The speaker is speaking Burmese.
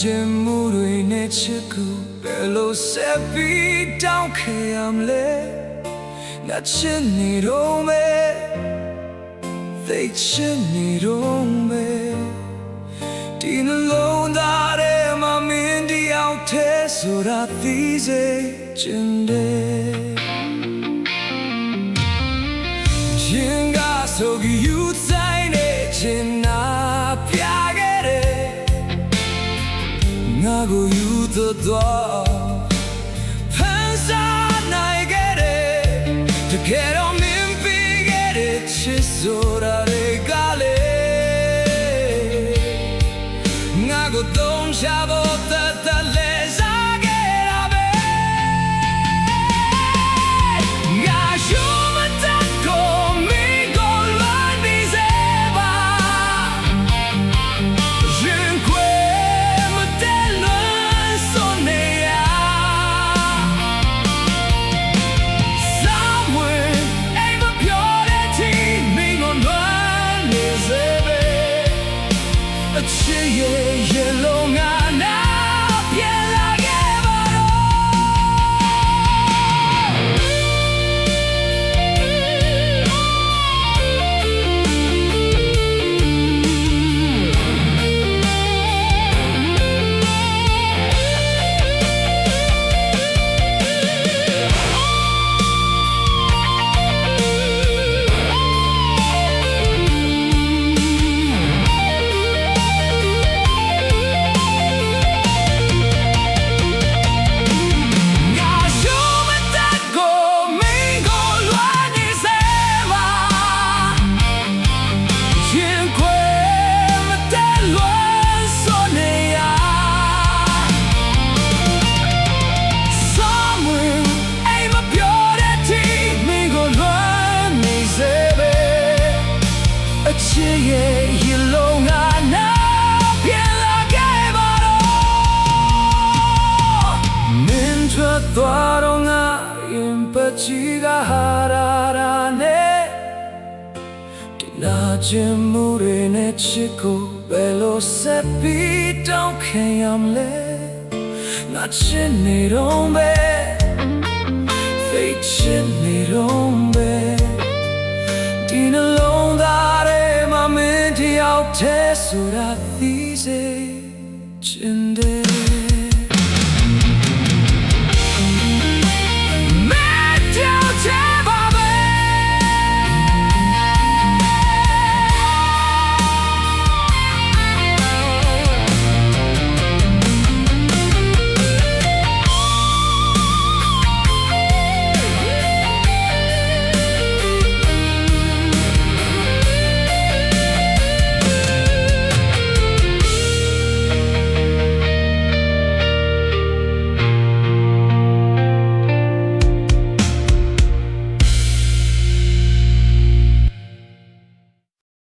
ခြင်းမှုတွေနဲ့ချစ်ကူဘယ်လိုဆက်ပြီးတောင်းခဲ့ရမလဲငါချစ်နေတော့မယ်သိချစ်နေတော့မယ်ဒီနှလုံးသားထဲမှာမင်းတယောက်တည်းဆိုတာသိစေချင်တယ်ရင်ကဆိုကြယူဆိုင်နေချင်နာပြခဲ့တယ်ငါကိုယူတော့ဖန်ဆာနိုင်ခဲ့တယ်တကယ်တော့မင်းပြီးခဲ့တဲ့ချစ်ဆိုတာတွေကလေငါကိုသုံးချဖို့တတ်လဲစားခဲ့တာပဲငါရှုမတတ်ကိုမင်းကိုလွန်နေစေပါရင်ခွေမတဲလွန်စွန်နေရ Somewhere အိမ်မပြောတဲ့ทีမင်းကိုလွန်နေစေပဲအချစ်ရဲ့ရေလုံးငါနာပြန်လာခဲ့ပါချစ်ရဲ့ရေလုံးငါနာပြန်လာခဲ့ပါတော့မင်းထွက်သွားတော့ငါရင်ပချီကဟာရာနဲ့ဒီနာချင်မှုတွေနဲ့ချစ်ကိုဘယ်လိုဆက်ပြီးတောင်းခံရမလဲငါချစ်နေတော့ပဲသိချစ်နေတော့ပဲဒီနှလုံးသားထဲမှာမင်းတယောက်တည်းဆိုတာသိစေ